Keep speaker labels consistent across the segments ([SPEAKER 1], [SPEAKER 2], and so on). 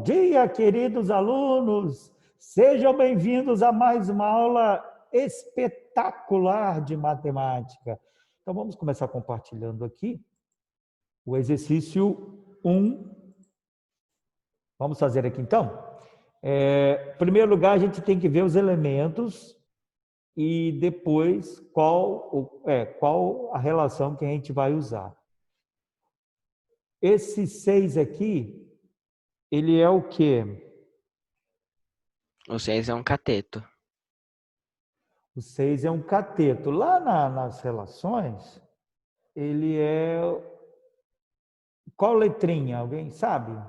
[SPEAKER 1] Bom dia, queridos alunos! Sejam bem-vindos a mais uma aula espetacular de matemática. Então, vamos começar compartilhando aqui o exercício 1. Vamos fazer aqui, então? Em primeiro lugar, a gente tem que ver os elementos e depois qual a relação que a gente vai usar. Esse 6 aqui, ele é o quê?
[SPEAKER 2] O 6 é um cateto.
[SPEAKER 1] O 6 é um cateto. Lá nas relações, ele é... Qual letrinha? Alguém sabe?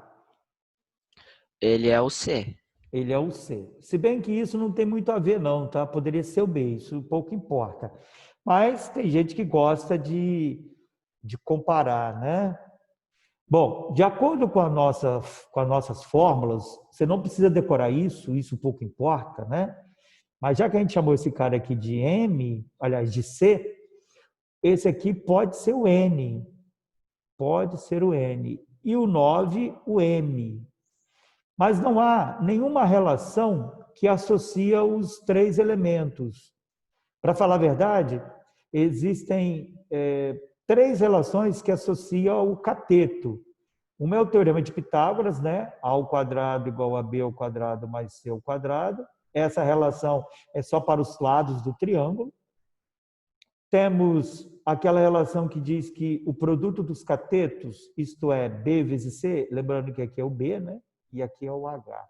[SPEAKER 2] Ele é o C.
[SPEAKER 1] Ele é o C. Se bem que isso não tem muito a ver, não, tá? Poderia ser o B, isso pouco importa. Mas tem gente que gosta de comparar, né? Bom, de acordo com as nossas fórmulas, você não precisa decorar isso pouco importa, né? Mas já que a gente chamou esse cara aqui de M, aliás, de C, esse aqui pode ser o N. Pode ser o N. E o 9, o M. Mas não há nenhuma relação que associa os três elementos. Para falar a verdade, existem três relações que associam o cateto. Uma é o teorema de Pitágoras, né? A ao quadrado igual a b ao quadrado mais c ao quadrado. Essa relação é só para os lados do triângulo. Temos aquela relação que diz que o produto dos catetos, isto é, B vezes C, lembrando que aqui é o B, né? E aqui é o H.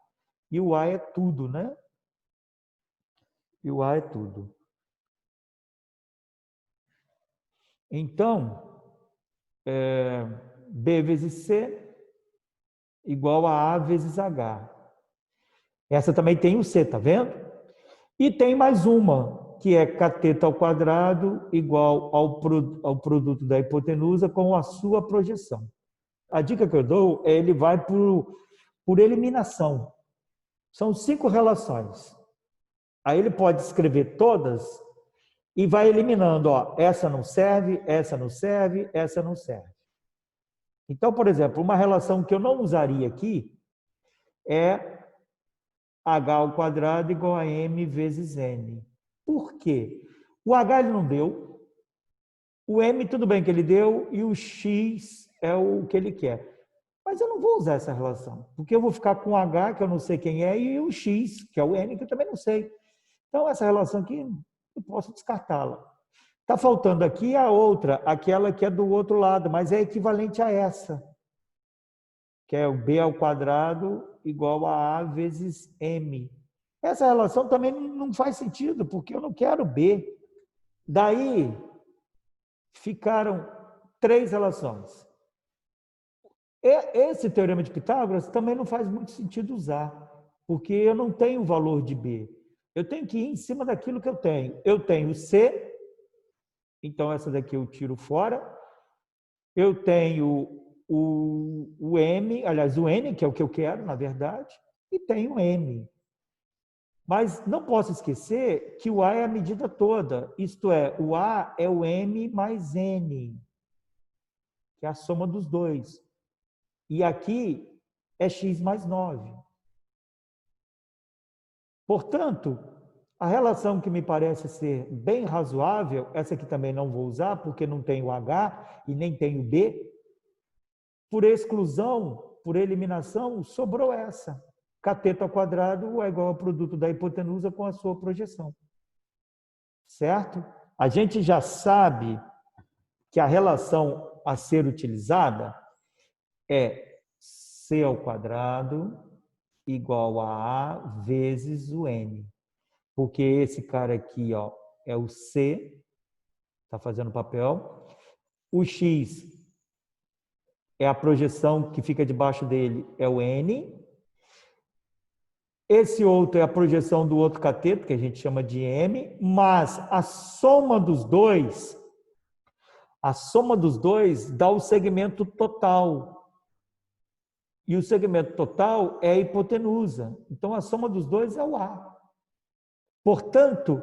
[SPEAKER 1] E o A é tudo, né? E o A é tudo. Então, B vezes C igual a vezes H. Essa também tem o C, tá vendo? E tem mais uma, que é cateto ao quadrado igual ao produto da hipotenusa com a sua projeção. A dica que eu dou é ele vai por eliminação. São 5 relações. Aí ele pode escrever todas e vai eliminando. Ó, essa não serve, essa não serve, essa não serve. Então, por exemplo, uma relação que eu não usaria aqui é h ao quadrado igual a m vezes n. Por quê? O h ele não deu, o m tudo bem que ele deu e o x é o que ele quer. Mas eu não vou usar essa relação, porque eu vou ficar com o h, que eu não sei quem é, e o x, que é o n, que eu também não sei. Então, essa relação aqui, eu posso descartá-la. Está faltando aqui a outra, aquela que é do outro lado, mas é equivalente a essa, que é o b ao quadrado igual a vezes m. Essa relação também não faz sentido, porque eu não quero b. Daí, ficaram 3 relações. Esse teorema de Pitágoras também não faz muito sentido usar, porque eu não tenho o valor de b. Eu tenho que ir em cima daquilo que eu tenho. Eu tenho C, então essa daqui eu tiro fora. Eu tenho o M, aliás, o N, que é o que eu quero, na verdade, e tenho o M. Mas não posso esquecer que o A é a medida toda, isto é, o A é o M mais N, que é a soma dos dois. E aqui é x mais 9. Portanto, a relação que me parece ser bem razoável, essa aqui também não vou usar, porque não tem o H e nem tem o B. Por exclusão, por eliminação, sobrou essa. Cateto ao quadrado é igual ao produto da hipotenusa com a sua projeção. Certo? A gente já sabe que a relação a ser utilizada é C ao quadrado igual a vezes o N. Porque esse cara aqui, ó, é o C, está fazendo papel. O X é a projeção que fica debaixo dele, é o N. Esse outro é a projeção do outro cateto, que a gente chama de M, mas a soma dos dois dá o segmento total. E o segmento total é a hipotenusa. Então, a soma dos dois é o A. Portanto,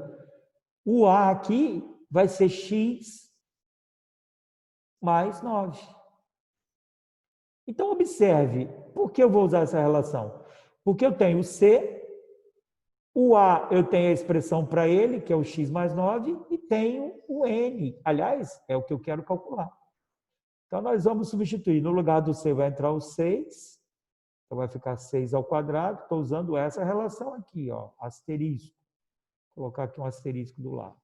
[SPEAKER 1] o A aqui vai ser x mais 9. Então, observe, por que eu vou usar essa relação? Porque eu tenho o C, o A eu tenho a expressão para ele, que é o x mais 9, e tenho o N. Aliás, é o que eu quero calcular. Então, nós vamos substituir. No lugar do C vai entrar o 6, então vai ficar 6 ao quadrado. Estou usando essa relação aqui, ó, asterisco. Vou colocar aqui um asterisco do lado.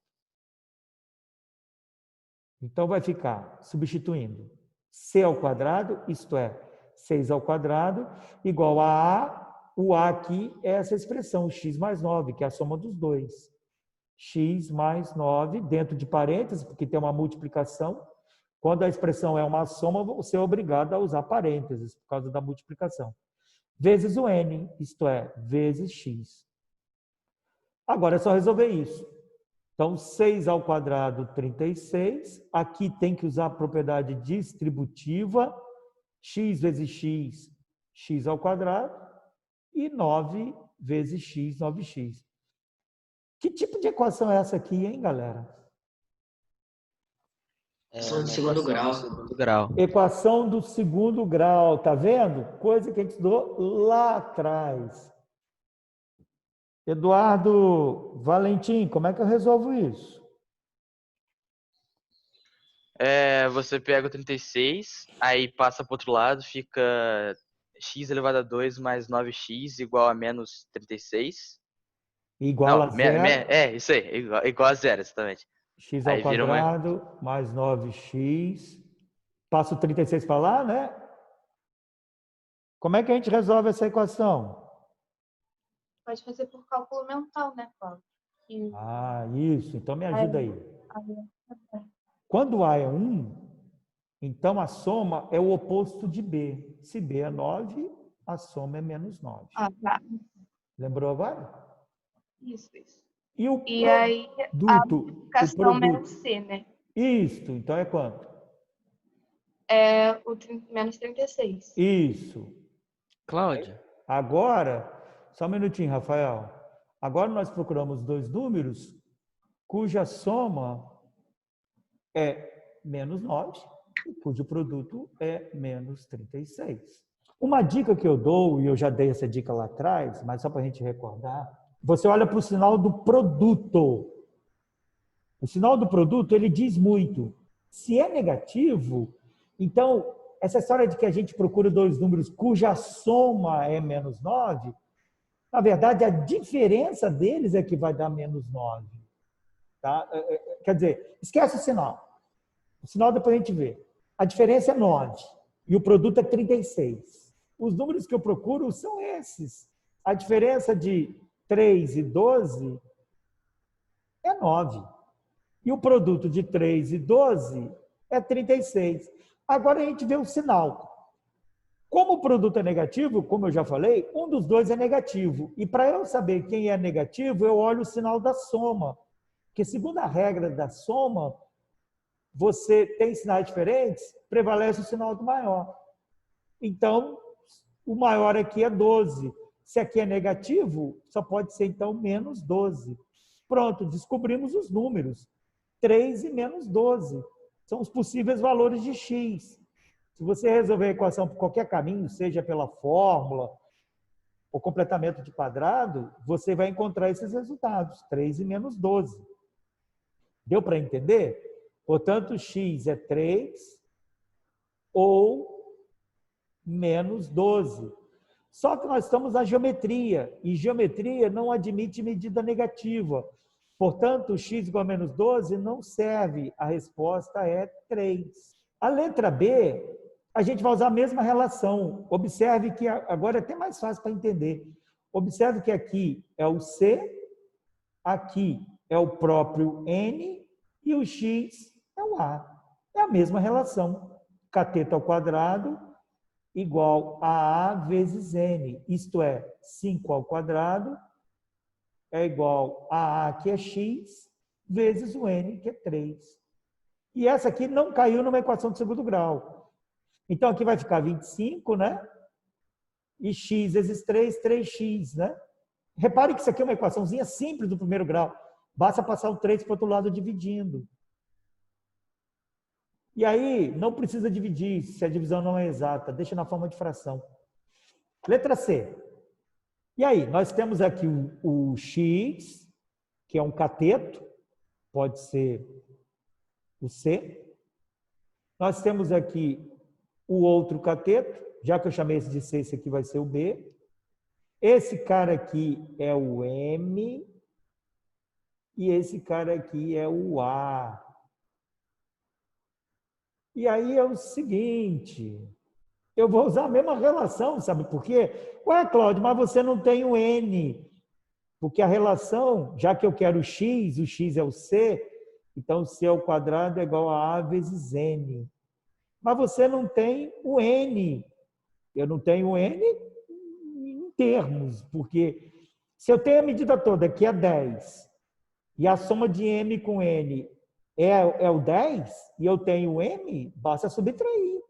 [SPEAKER 1] Então, vai ficar substituindo C ao quadrado, isto é, 6 ao quadrado, igual a A. O A aqui é essa expressão, x mais 9, que é a soma dos dois. X mais 9, dentro de parênteses, porque tem uma multiplicação. Quando a expressão é uma soma, você é obrigado a usar parênteses, por causa da multiplicação. Vezes o N, isto é, vezes x. Agora é só resolver isso. Então, 6 ao quadrado, 36. Aqui tem que usar a propriedade distributiva. X vezes x, x ao quadrado. E 9 vezes x, 9x. Que tipo de equação é essa aqui, hein, galera?
[SPEAKER 3] Equação do segundo grau.
[SPEAKER 1] Equação do segundo grau, tá vendo? Coisa que a gente estudou lá atrás. Eduardo Valentim, como é que eu resolvo isso?
[SPEAKER 4] Você pega o 36, aí passa para o outro lado, fica x elevado a 2 mais 9x igual a menos 36.
[SPEAKER 1] Igual a zero.
[SPEAKER 4] Isso aí, igual a zero, exatamente.
[SPEAKER 1] X ao quadrado mais 9x. Passa o 36 para lá, né? Como é que a gente resolve essa equação?
[SPEAKER 5] Pode fazer por cálculo mental, né, Cláudio?
[SPEAKER 1] Ah, isso. Então me ajuda aí. Quando A é 1, então a soma é o oposto de B. Se B é 9, a soma é menos 9.
[SPEAKER 5] Ah, tá.
[SPEAKER 1] Lembrou agora?
[SPEAKER 5] Isso.
[SPEAKER 1] E
[SPEAKER 5] aí, a multiplicação menos
[SPEAKER 1] produto.
[SPEAKER 5] C, né?
[SPEAKER 1] Isso. Então é quanto?
[SPEAKER 5] É o menos 36.
[SPEAKER 1] Isso.
[SPEAKER 2] Cláudia.
[SPEAKER 1] Agora, só um minutinho, Rafael. Agora nós procuramos dois números cuja soma é menos 9, cujo produto é menos 36. Uma dica que eu dou, e eu já dei essa dica lá atrás, mas só para a gente recordar, você olha para o sinal do produto. O sinal do produto, ele diz muito. Se é negativo, então, essa história de que a gente procura dois números cuja soma é menos 9, na verdade, a diferença deles é que vai dar menos 9. Tá? Quer dizer, esquece o sinal. O sinal depois a gente vê. A diferença é 9 e o produto é 36. Os números que eu procuro são esses. A diferença de 3 e 12 é 9. E o produto de 3 e 12 é 36. Agora a gente vê o sinal. Como o produto é negativo, como eu já falei, um dos dois é negativo. E para eu saber quem é negativo, eu olho o sinal da soma. Porque segundo a regra da soma, você tem sinais diferentes, prevalece o sinal do maior. Então, o maior aqui é 12. Se aqui é negativo, só pode ser, então, menos 12. Pronto, descobrimos os números. 3 e menos 12. São os possíveis valores de x. Se você resolver a equação por qualquer caminho, seja pela fórmula ou completamento de quadrado, você vai encontrar esses resultados, 3 e menos 12. Deu para entender? Portanto, x é 3 ou menos 12. Só que nós estamos na geometria, e geometria não admite medida negativa. Portanto, x igual a menos 12 não serve. A resposta é 3. A letra B, a gente vai usar a mesma relação. Observe que agora é até mais fácil para entender. Observe que aqui é o C, aqui é o próprio N e o X é o A. É a mesma relação. Cateto ao quadrado igual a A vezes N. Isto é, 5 ao quadrado é igual a A, que é X, vezes o N, que é 3. E essa aqui não caiu numa equação de segundo grau. Então, aqui vai ficar 25, né? E x vezes 3, 3x, né? Repare que isso aqui é uma equaçãozinha simples do primeiro grau. Basta passar o 3 para o outro lado dividindo. E aí, não precisa dividir se a divisão não é exata, deixa na forma de fração. Letra C. E aí, nós temos aqui o x, que é um cateto, pode ser o C. Nós temos aqui o outro cateto, já que eu chamei esse de C, esse aqui vai ser o B. Esse cara aqui é o M e esse cara aqui é o A. E aí é o seguinte, eu vou usar a mesma relação, sabe por quê? Ué, Cláudio, mas você não tem o N, porque a relação, já que eu quero o x é o C, então C ao quadrado é igual a vezes N. Mas você não tem o N. Eu não tenho o N em termos, porque se eu tenho a medida toda, que é 10, e a soma de M com N é o 10, e eu tenho M, basta subtrair.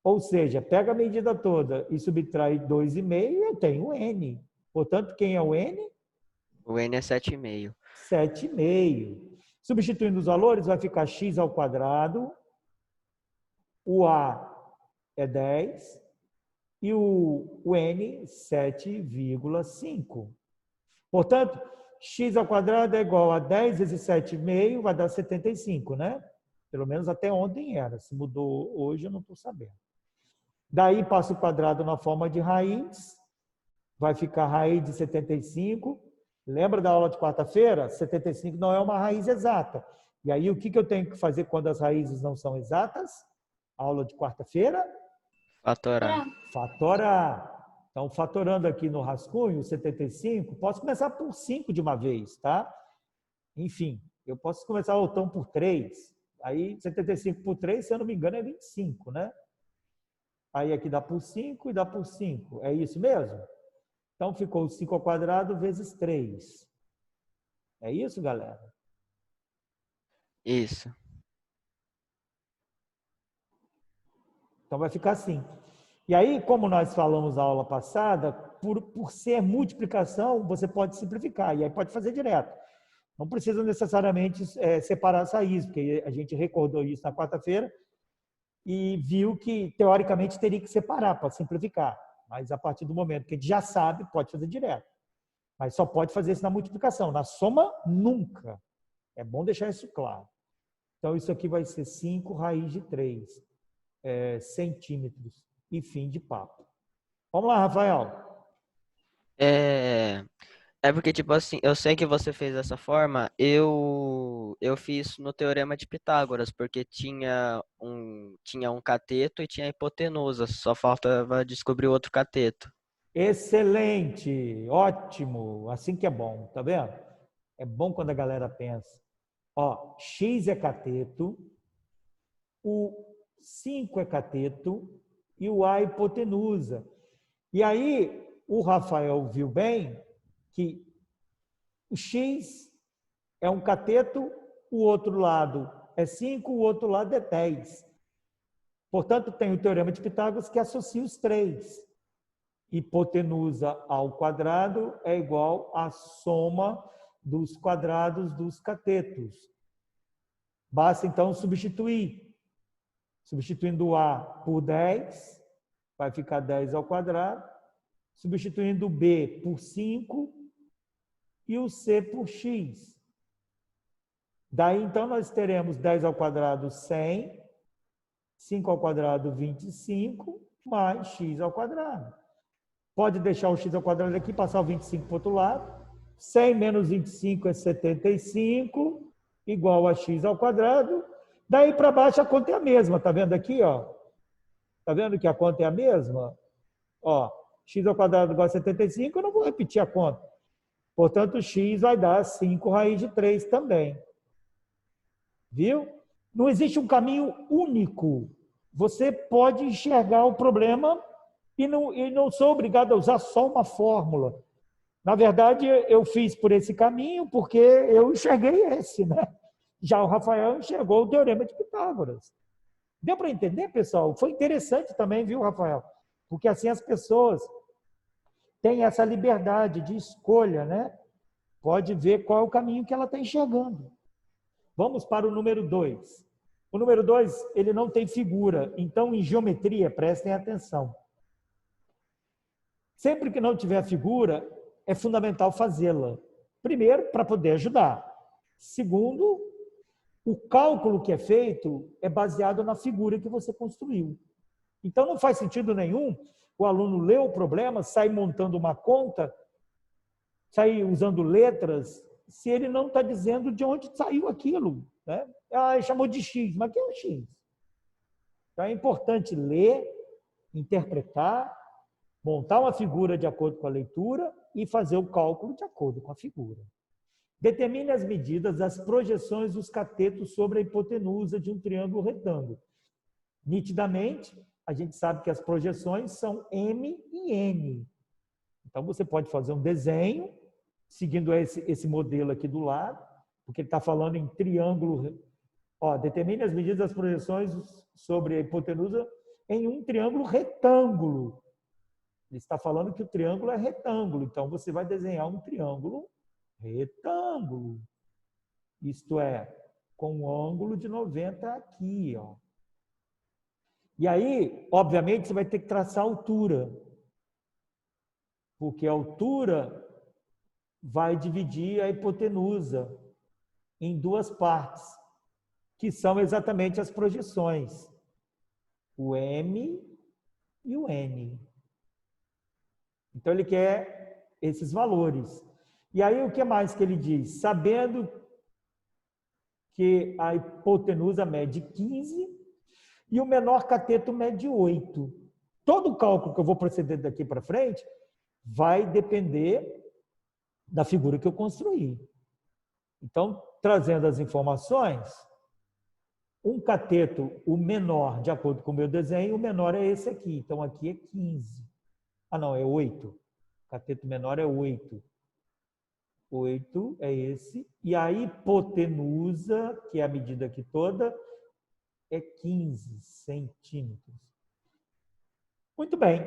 [SPEAKER 1] Ou seja, pega a medida toda e subtrai 2,5, eu tenho N. Portanto, quem é o N?
[SPEAKER 2] O N é 7,5.
[SPEAKER 1] 7,5. Substituindo os valores, vai ficar x ao quadrado, o A é 10 e o N 7,5. Portanto, x ao quadrado é igual a 10 vezes 7,5, vai dar 75, né? Pelo menos até ontem era. Se mudou hoje, eu não estou sabendo. Daí passa o quadrado na forma de raiz, vai ficar raiz de 75. Lembra da aula de quarta-feira? 75 não é uma raiz exata. E aí, o que eu tenho que fazer quando as raízes não são exatas? Aula de quarta-feira?
[SPEAKER 2] Fatorar.
[SPEAKER 1] Fatorar. Então, fatorando aqui no rascunho, 75, posso começar por 5 de uma vez, tá? Enfim, eu posso começar então por 3. Aí, 75 por 3, se eu não me engano, é 25, né? Aí aqui dá por 5 e dá por 5. É isso mesmo? Então, ficou 5 ao quadrado vezes 3. É isso, galera?
[SPEAKER 2] Isso.
[SPEAKER 1] Então, vai ficar assim. E aí, como nós falamos na aula passada, por ser multiplicação, você pode simplificar. E aí pode fazer direto. Não precisa necessariamente separar as raízes, porque a gente recordou isso na quarta-feira e viu que, teoricamente, teria que separar para simplificar. Mas, a partir do momento que a gente já sabe, pode fazer direto. Mas só pode fazer isso na multiplicação. Na soma, nunca. É bom deixar isso claro. Então, isso aqui vai ser 5 raiz de 3 centímetros. E fim de papo. Vamos lá, Rafael.
[SPEAKER 2] É, é porque, tipo assim, eu sei que você fez dessa forma, eu fiz no Teorema de Pitágoras, porque tinha um cateto e tinha a hipotenusa, só faltava descobrir outro cateto.
[SPEAKER 1] Excelente, ótimo, assim que é bom, tá vendo? É bom quando a galera pensa. Ó, x é cateto, o 5 é cateto e o A é hipotenusa. E aí, o Rafael viu bem que o x é um cateto, o outro lado é 5, o outro lado é 10. Portanto, tem o Teorema de Pitágoras que associa os três. Hipotenusa ao quadrado é igual à soma dos quadrados dos catetos. Basta, então, substituir. Substituindo o A por 10, vai ficar 10 ao quadrado. Substituindo o B por 5 e o C por x. Daí, então, nós teremos 10 ao quadrado 100, 5 ao quadrado 25, mais x ao quadrado. Pode deixar o x ao quadrado aqui, passar o 25 para o outro lado. 100 menos 25 é 75, igual a x ao quadrado. Daí para baixo a conta é a mesma, tá vendo aqui, ó? Tá vendo que a conta é a mesma? Ó, x ao quadrado igual a 75, eu não vou repetir a conta. Portanto, x vai dar 5 raiz de 3 também. Viu? Não existe um caminho único. Você pode enxergar o problema e não sou obrigado a usar só uma fórmula. Na verdade, eu fiz por esse caminho porque eu enxerguei esse, né? Já o Rafael enxergou o Teorema de Pitágoras. Deu para entender, pessoal? Foi interessante também, viu, Rafael? Porque assim as pessoas têm essa liberdade de escolha, né? Pode ver qual é o caminho que ela está enxergando. Vamos para o número 2. O número 2, ele não tem figura. Então, em geometria, prestem atenção. Sempre que não tiver figura, é fundamental fazê-la. Primeiro, para poder ajudar. Segundo, o cálculo que é feito é baseado na figura que você construiu. Então, não faz sentido nenhum o aluno ler o problema, sair montando uma conta, sair usando letras, se ele não está dizendo de onde saiu aquilo, né? Ah, ele chamou de X, mas o que é o X? Então, é importante ler, interpretar, montar uma figura de acordo com a leitura e fazer o cálculo de acordo com a figura. Determine as medidas das projeções dos catetos sobre a hipotenusa de um triângulo retângulo. Nitidamente, a gente sabe que as projeções são M e N. Então, você pode fazer um desenho, seguindo esse modelo aqui do lado, porque ele está falando em triângulo. Ó, determine as medidas das projeções sobre a hipotenusa em um triângulo retângulo. Ele está falando que o triângulo é retângulo, então você vai desenhar um triângulo retângulo. Isto é, com um ângulo de 90 aqui, ó. E aí, obviamente, você vai ter que traçar a altura, porque a altura vai dividir a hipotenusa em duas partes, que são exatamente as projeções, o M e o N. Então, ele quer esses valores. E aí, o que mais que ele diz? Sabendo que a hipotenusa mede 15 e o menor cateto mede 8. Todo o cálculo que eu vou proceder daqui para frente vai depender da figura que eu construí. Então, trazendo as informações, um cateto, o menor, de acordo com o meu desenho, o menor é esse aqui. Então, aqui é 15. Ah, não, é 8. O cateto menor é 8. 8 é esse. E a hipotenusa, que é a medida aqui toda, é 15 centímetros. Muito bem.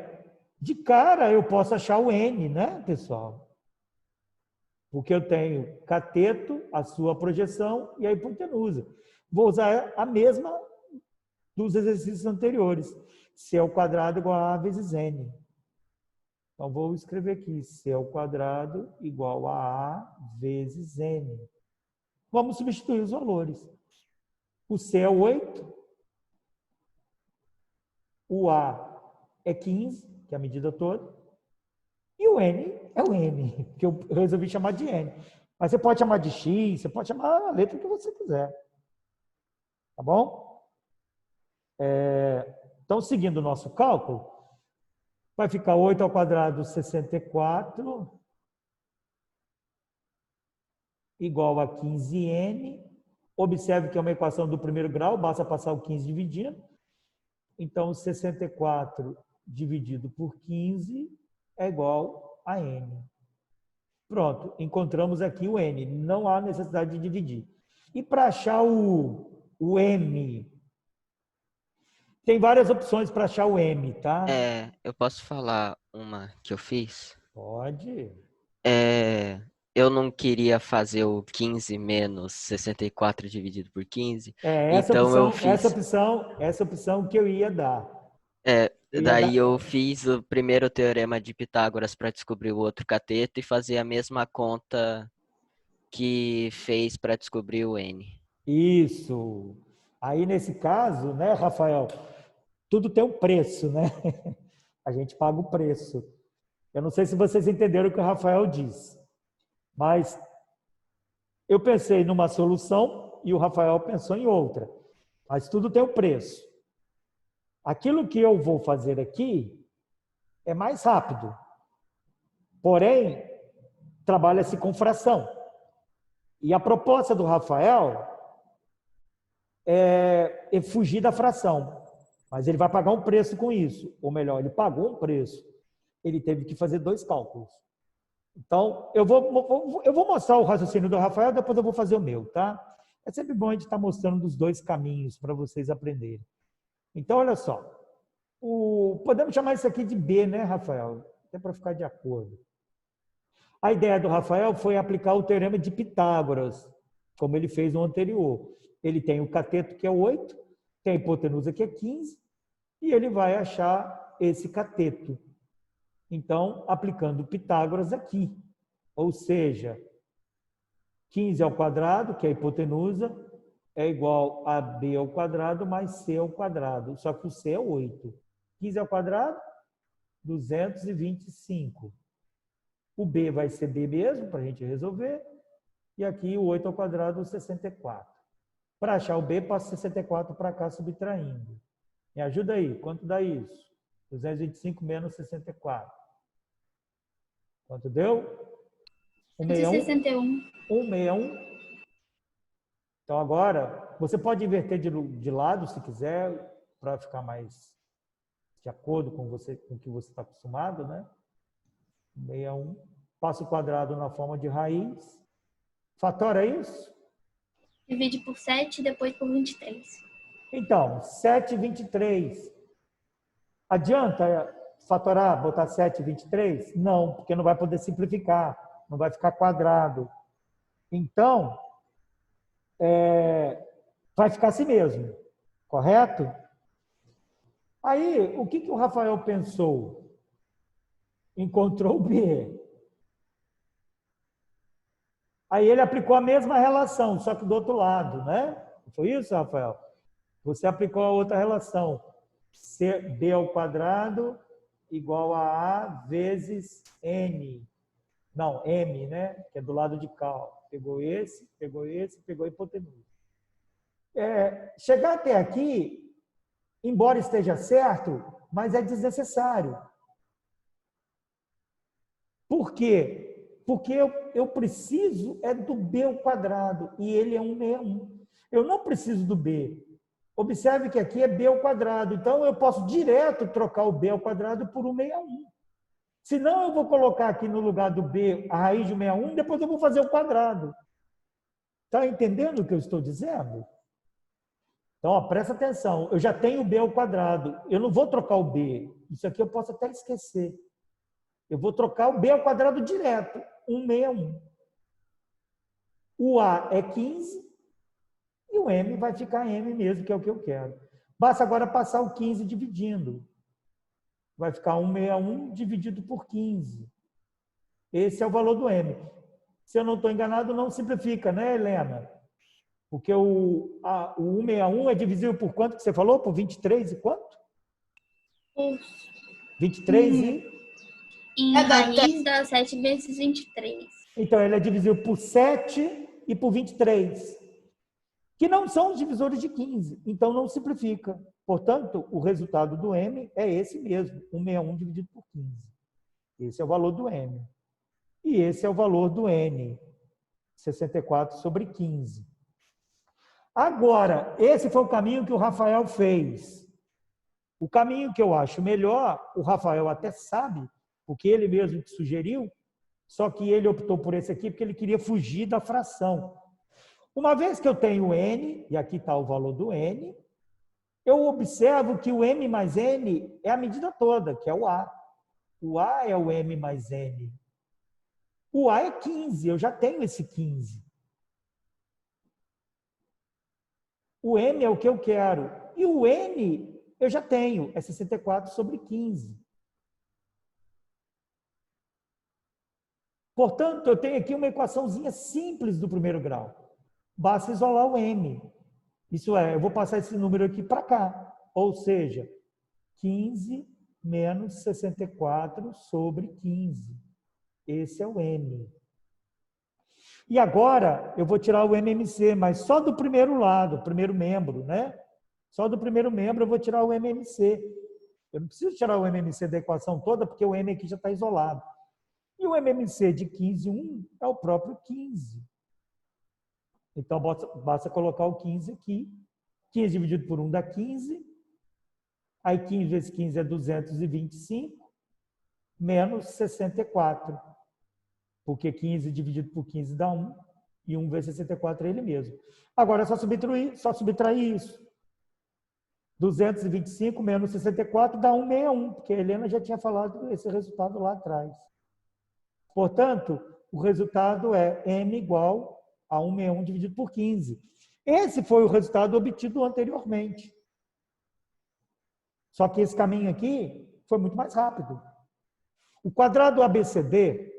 [SPEAKER 1] De cara, eu posso achar o N, né, pessoal? Porque eu tenho cateto, a sua projeção e a hipotenusa. Vou usar a mesma dos exercícios anteriores. C ao quadrado igual a A vezes N. Então, vou escrever aqui, C ao quadrado igual a A vezes N. Vamos substituir os valores. O C é 8. O A é 15, que é a medida toda. E o N é o N, que eu resolvi chamar de N. Mas você pode chamar de X, você pode chamar a letra que você quiser. Tá bom? Então, seguindo o nosso cálculo, vai ficar 8 ao quadrado 64 igual a 15n. Observe que é uma equação do primeiro grau, basta passar o 15 dividindo. Então, 64 dividido por 15 é igual a n. Pronto, encontramos aqui o n. Não há necessidade de dividir. E para achar o m, tem várias opções para achar o m, tá?
[SPEAKER 2] Eu posso falar uma que eu fiz?
[SPEAKER 1] Pode.
[SPEAKER 2] Eu não queria fazer o 15 menos 64 dividido por 15.
[SPEAKER 1] Essa
[SPEAKER 2] Então
[SPEAKER 1] opção,
[SPEAKER 2] eu fiz.
[SPEAKER 1] essa opção que eu ia dar.
[SPEAKER 2] Daí eu fiz o primeiro teorema de Pitágoras para descobrir o outro cateto e fazer a mesma conta que fez para descobrir o n.
[SPEAKER 1] Isso. Aí, nesse caso, né, Rafael, tudo tem um preço, né? A gente paga o preço. Eu não sei se vocês entenderam o que o Rafael disse, mas eu pensei numa solução e o Rafael pensou em outra. Mas tudo tem um preço. Aquilo que eu vou fazer aqui é mais rápido. Porém, trabalha-se com fração. E a proposta do Rafael é fugir da fração. Mas ele vai pagar um preço com isso. Ou melhor, ele pagou um preço. Ele teve que fazer 2 cálculos. Então, eu vou mostrar o raciocínio do Rafael, depois eu vou fazer o meu, tá? É sempre bom a gente estar mostrando os 2 caminhos para vocês aprenderem. Então, olha só. Podemos chamar isso aqui de B, né, Rafael? Até para ficar de acordo. A ideia do Rafael foi aplicar o teorema de Pitágoras, como ele fez no anterior. ele tem o cateto, que é 8, tem a hipotenusa, que é 15, e ele vai achar esse cateto. Então, aplicando Pitágoras aqui, ou seja, 15 ao quadrado, que é a hipotenusa, é igual a b ao quadrado mais c ao quadrado, só que o c é 8. 15 ao quadrado, 225. O b vai ser b mesmo, para a gente resolver, e aqui o 8 ao quadrado, 64. Para achar o b, passo 64 para cá, subtraindo. Me ajuda aí, quanto dá isso? 225 menos 64. Quanto deu?
[SPEAKER 3] 161.
[SPEAKER 1] 161. Então, agora, você pode inverter de lado, se quiser, para ficar mais de acordo com você, com o que você está acostumado, né? 161. Passa o quadrado na forma de raiz. Fatora isso?
[SPEAKER 3] Divide por 7 e depois por 23.
[SPEAKER 1] Então, 7/23. Adianta fatorar, botar 7/23? Não, porque não vai poder simplificar, não vai ficar quadrado. Então, vai ficar assim mesmo, correto? Aí, o que o Rafael pensou? Encontrou o B. Aí ele aplicou a mesma relação, só que do outro lado, né? Foi isso, Rafael? Você aplicou a outra relação. B ao quadrado igual a A vezes N. Não, M, né? Que é do lado de cá. Pegou esse, pegou a hipotenusa. Chegar até aqui, embora esteja certo, mas é desnecessário. Por quê? Porque eu preciso do B ao quadrado e ele é 161. Eu não preciso do B. Observe que aqui é B ao quadrado. Então, eu posso direto trocar o B ao quadrado por 161. Senão, eu vou colocar aqui no lugar do B a raiz de 161, depois eu vou fazer o quadrado. Está entendendo o que eu estou dizendo? Então, ó, presta atenção. Eu já tenho o B ao quadrado. Eu não vou trocar o B. Isso aqui eu posso até esquecer. Eu vou trocar o B ao quadrado direto. 161. O A é 15 e o M vai ficar M mesmo, que é o que eu quero. Basta agora passar o 15 dividindo. Vai ficar 161 dividido por 15. Esse é o valor do M. Se eu não estou enganado, não simplifica, né, Helena? Porque o 161 é divisível por quanto que você falou? Por 23 e quanto? 23 e...
[SPEAKER 3] Em raiz dá 7 vezes 23.
[SPEAKER 1] Então, ele é divisível por 7 e por 23, que não são os divisores de 15. Então, não simplifica. Portanto, o resultado do M é esse mesmo, 161 dividido por 15. Esse é o valor do M. E esse é o valor do N, 64 sobre 15. Agora, esse foi o caminho que o Rafael fez. O caminho que eu acho melhor, o Rafael até sabe, porque ele mesmo que sugeriu, só que ele optou por esse aqui porque ele queria fugir da fração. Uma vez que eu tenho N, e aqui está o valor do N, eu observo que o M mais N é a medida toda, que é o A. O A é o M mais N. O A é 15, eu já tenho esse 15. O M é o que eu quero. E o N eu já tenho, é 64 sobre 15. Portanto, eu tenho aqui uma equaçãozinha simples do primeiro grau. Basta isolar o M. Isso é, eu vou passar esse número aqui para cá. Ou seja, 15 menos 64 sobre 15. Esse é o M. E agora, eu vou tirar o MMC, mas só do primeiro lado, primeiro membro, né? Só do primeiro membro eu vou tirar o MMC. Eu não preciso tirar o MMC da equação toda, porque o M aqui já está isolado. E o MMC de 15,1 é o próprio 15. Então, basta colocar o 15 aqui. 15 dividido por 1 dá 15. Aí 15 vezes 15 é 225, menos 64. Porque 15 dividido por 15 dá 1. E 1 vezes 64 é ele mesmo. Agora é só subtrair isso. 225 menos 64 dá 161, porque a Helena já tinha falado esse resultado lá atrás. Portanto, o resultado é M igual a 161 dividido por 15. Esse foi o resultado obtido anteriormente. Só que esse caminho aqui foi muito mais rápido. O quadrado ABCD,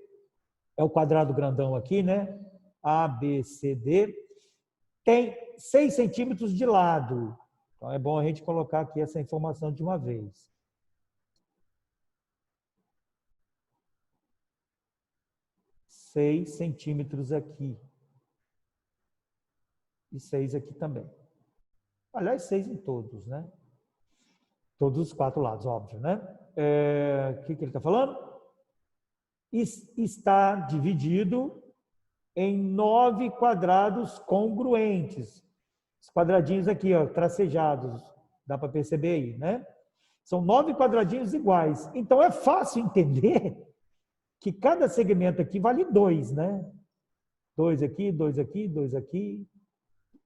[SPEAKER 1] é o quadrado grandão aqui, né? ABCD, tem 6 centímetros de lado. Então, é bom a gente colocar aqui essa informação de uma vez. Seis centímetros aqui. E 6 aqui também. Aliás, 6 em todos, né? Todos os 4 lados, óbvio, né? O que ele está falando? Está dividido em 9 quadrados congruentes. Os quadradinhos aqui, ó, tracejados, dá para perceber aí, né? São 9 quadradinhos iguais. Então, é fácil entender que cada segmento aqui vale 2, né? 2 aqui, 2 aqui, 2 aqui.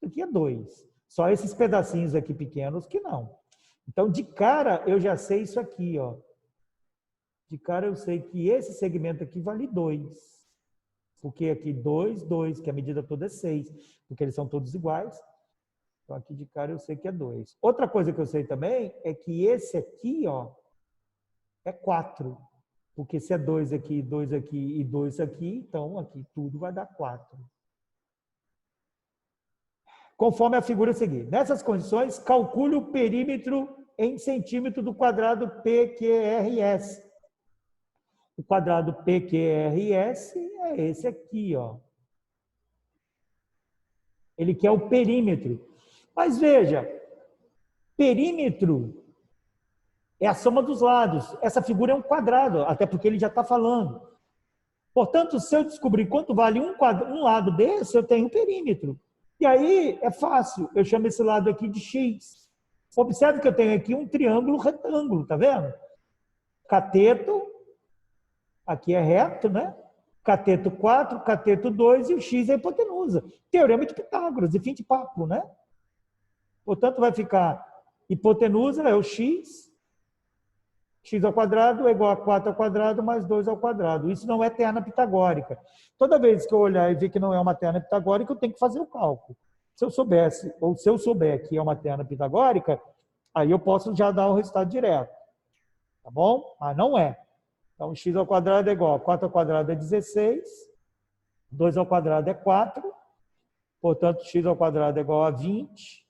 [SPEAKER 1] Aqui é 2. Só esses pedacinhos aqui pequenos que não. Então, de cara, eu já sei isso aqui, ó. De cara, eu sei que esse segmento aqui vale 2. Porque aqui 2, 2, que a medida toda é 6. Porque eles são todos iguais. Então, aqui de cara, eu sei que é 2. Outra coisa que eu sei também é que esse aqui, ó, é 4. Porque se é 2 aqui e 2 aqui, então aqui tudo vai dar 4. Conforme a figura a seguir. Nessas condições, calcule o perímetro em centímetro do quadrado PQRS. O quadrado PQRS é esse aqui, ó. Ele quer o perímetro. Mas veja, perímetro é a soma dos lados. Essa figura é um quadrado, até porque ele já está falando. Portanto, se eu descobrir quanto vale um lado desse, eu tenho um perímetro. E aí é fácil, eu chamo esse lado aqui de X. Observe que eu tenho aqui um triângulo retângulo, tá vendo? Cateto, aqui é reto, né? Cateto 4, cateto 2 e o X é a hipotenusa. Teorema de Pitágoras, e fim de papo, né? Portanto, vai ficar hipotenusa é o X, x ao quadrado é igual a 4 ao quadrado mais 2 ao quadrado. Isso não é terna pitagórica. Toda vez que eu olhar e ver que não é uma terna pitagórica, eu tenho que fazer o cálculo. Se eu soubesse, ou se eu souber que é uma terna pitagórica, aí eu posso já dar o resultado direto. Tá bom? Mas não é. Então, x ao quadrado é igual a 4 ao quadrado é 16, 2 ao quadrado é 4, portanto, x ao quadrado é igual a 20.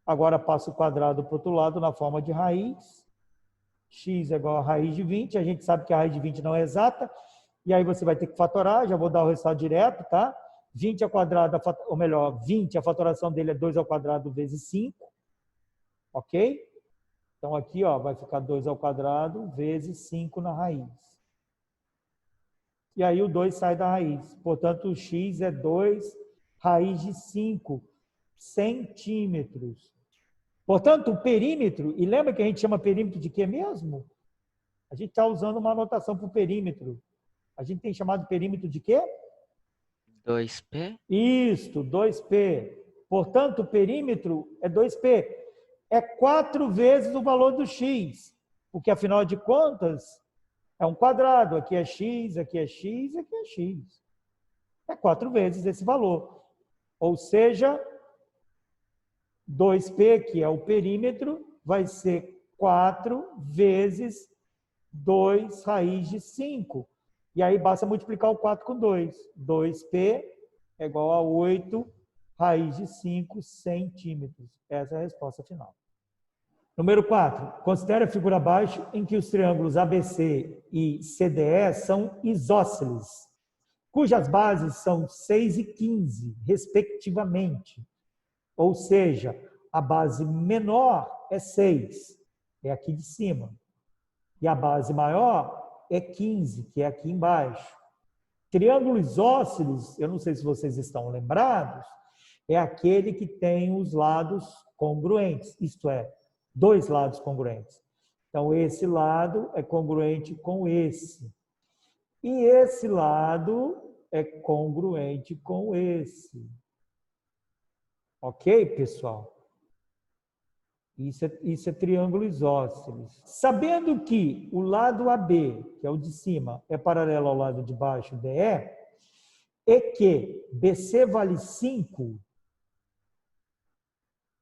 [SPEAKER 1] Agora, passo o quadrado para o outro lado na forma de raiz. X é igual a raiz de 20. A gente sabe que a raiz de 20 não é exata. E aí você vai ter que fatorar. Já vou dar o resultado direto, tá? 20 ao quadrado, ou melhor, 20, a fatoração dele é 2 ao quadrado vezes 5. Ok? Então, aqui, ó, vai ficar 2 ao quadrado vezes 5 na raiz. E aí o 2 sai da raiz. Portanto, o x é 2 raiz de 5 centímetros. Portanto, o perímetro, e lembra que a gente chama perímetro de quê mesmo? A gente está usando uma anotação para o perímetro. A gente tem chamado perímetro de quê?
[SPEAKER 2] 2P?
[SPEAKER 1] Isto, 2P. Portanto, o perímetro é 2P. É 4 vezes o valor do x. Porque, afinal de contas, é um quadrado. Aqui é x, aqui é x, aqui é x. É 4 vezes esse valor. Ou seja, 2P, que é o perímetro, vai ser 4 vezes 2 raiz de 5. E aí basta multiplicar o 4 com 2. 2P é igual a 8 raiz de 5 centímetros. Essa é a resposta final. Número 4. Considere a figura abaixo em que os triângulos ABC e CDE são isósceles, cujas bases são 6 e 15, respectivamente. Ou seja, a base menor é 6, é aqui de cima. E a base maior é 15, que é aqui embaixo. Triângulo isósceles, eu não sei se vocês estão lembrados, é aquele que tem os lados congruentes, isto é, 2 lados congruentes. Então, esse lado é congruente com esse. E esse lado é congruente com esse. Ok, pessoal? Isso é triângulo isósceles. Sabendo que o lado AB, que é o de cima, é paralelo ao lado de baixo, DE, e que BC vale 5,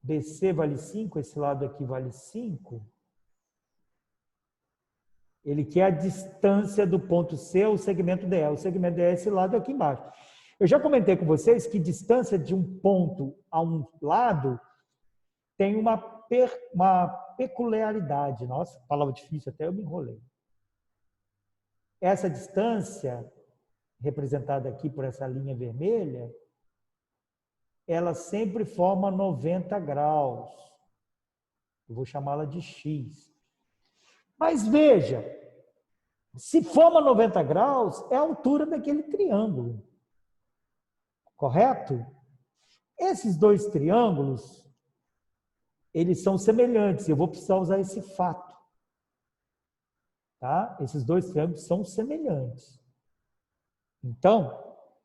[SPEAKER 1] BC vale 5, esse lado aqui vale 5. Ele quer a distância do ponto C ao segmento DE. O segmento DE é esse lado aqui embaixo. Eu já comentei com vocês que distância de um ponto a um lado tem uma peculiaridade. Nossa, palavra difícil, até eu me enrolei. Essa distância, representada aqui por essa linha vermelha, ela sempre forma 90 graus. Eu vou chamá-la de X. Mas veja, se forma 90 graus, é a altura daquele triângulo. Correto? Esses dois triângulos, eles são semelhantes. Eu vou precisar usar esse fato. Tá? Esses dois triângulos são semelhantes. Então,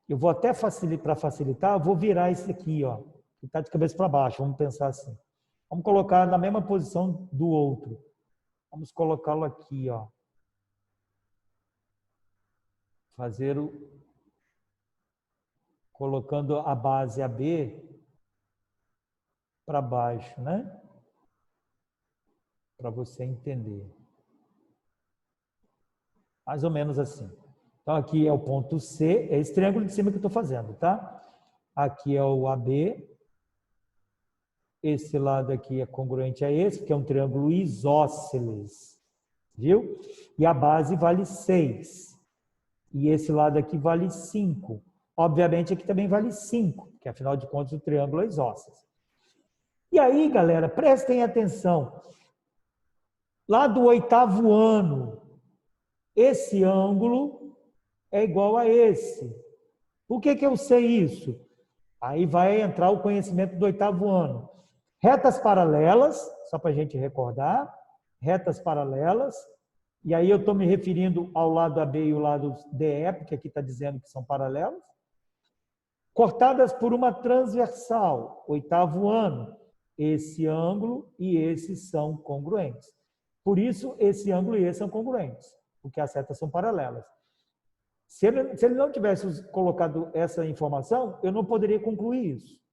[SPEAKER 1] eu vou até para facilitar, eu vou virar esse aqui, ó, que está de cabeça para baixo. Vamos pensar assim. Vamos colocar na mesma posição do outro. Vamos colocá-lo aqui, ó. Fazer colocando a base AB para baixo, né? Para você entender. Mais ou menos assim. Então, aqui é o ponto C, é esse triângulo de cima que eu estou fazendo, tá? Aqui é o AB. Esse lado aqui é congruente a esse, que é um triângulo isósceles. Viu? E a base vale 6. E esse lado aqui vale 5. Obviamente, aqui também vale 5, porque afinal de contas o triângulo é isósceles. E aí, galera, prestem atenção. Lá do 8º ano, esse ângulo é igual a esse. Por que que eu sei isso? Aí vai entrar o conhecimento do 8º ano. Retas paralelas, só para a gente recordar, retas paralelas, e aí eu estou me referindo ao lado AB e o lado DE, porque aqui está dizendo que são paralelos, cortadas por uma transversal, 8º ano, esse ângulo e esse são congruentes. Por isso, esse ângulo e esse são congruentes, porque as retas são paralelas. Se ele não tivesse colocado essa informação, eu não poderia concluir isso.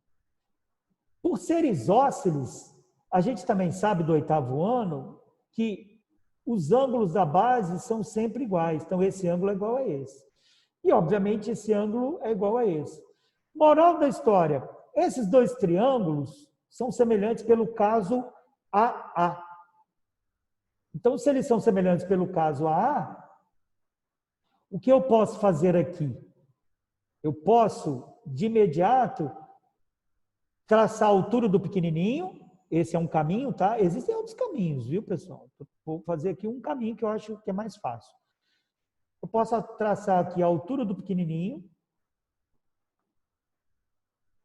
[SPEAKER 1] Por ser isósceles, a gente também sabe do 8º ano que os ângulos da base são sempre iguais. Então, esse ângulo é igual a esse. E, obviamente, esse ângulo é igual a esse. Moral da história, esses dois triângulos são semelhantes pelo caso AA. Então, se eles são semelhantes pelo caso AA, o que eu posso fazer aqui? Eu posso, de imediato, traçar a altura do pequenininho. Esse é um caminho, tá? Existem outros caminhos, viu, pessoal? Vou fazer aqui um caminho que eu acho que é mais fácil. Eu posso traçar aqui a altura do pequenininho,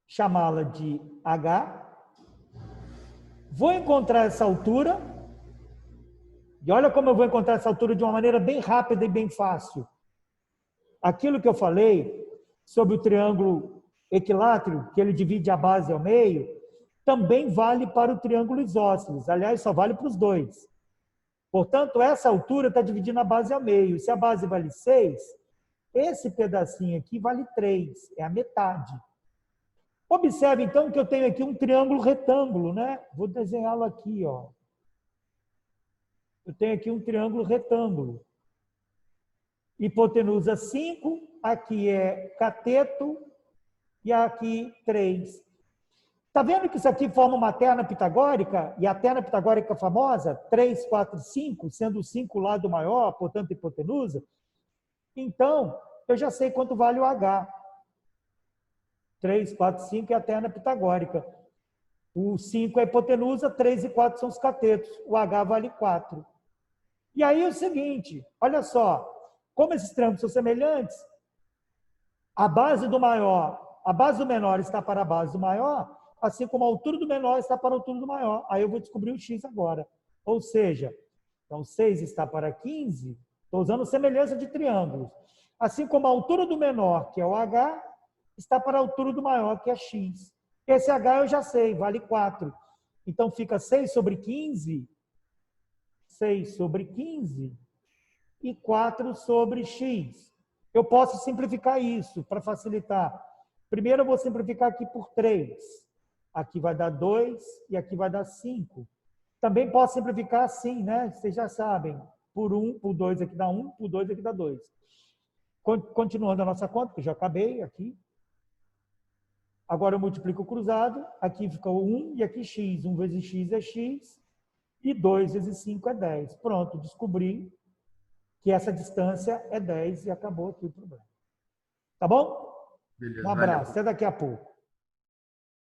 [SPEAKER 1] chamá-la de H. Vou encontrar essa altura. E olha como eu vou encontrar essa altura de uma maneira bem rápida e bem fácil. Aquilo que eu falei sobre o triângulo equilátero, que ele divide a base ao meio, também vale para o triângulo isósceles. Aliás, só vale para os dois. Portanto, essa altura está dividindo a base ao meio. Se a base vale 6, esse pedacinho aqui vale 3, é a metade. Observe, então, que eu tenho aqui um triângulo retângulo, né? Vou desenhá-lo aqui, ó. Eu tenho aqui um triângulo retângulo. Hipotenusa 5, aqui é cateto e aqui 3. Está vendo que isso aqui forma uma terna pitagórica? E a terna pitagórica famosa, 3, 4, 5, sendo o 5 o lado maior, portanto hipotenusa. Então, eu já sei quanto vale o H. 3, 4, 5 é a terna pitagórica. O 5 é a hipotenusa, 3 e 4 são os catetos. O H vale 4. E aí é o seguinte, olha só, como esses triângulos são semelhantes, a base do menor está para a base do maior, assim como a altura do menor está para a altura do maior. Aí eu vou descobrir o x agora. Ou seja, então 6 está para 15, estou usando semelhança de triângulos. Assim como a altura do menor, que é o h, está para a altura do maior, que é x. Esse h eu já sei, vale 4. Então fica 6 sobre 15, 6 sobre 15 e 4 sobre x. Eu posso simplificar isso para facilitar. Primeiro eu vou simplificar aqui por 3. aqui vai dar 2 e aqui vai dar 5. Também posso simplificar assim, né? Vocês já sabem. Por 1, por 2 aqui dá 1, por 2 aqui dá 2. Continuando a nossa conta, que eu já acabei aqui. Agora eu multiplico o cruzado. Aqui fica o 1 e aqui x. 1 vezes x é x. E 2 vezes 5 é 10. Pronto, descobri que essa distância é 10 e acabou aqui o problema. Tá bom?
[SPEAKER 6] Beleza,
[SPEAKER 1] Um abraço. Até daqui a pouco.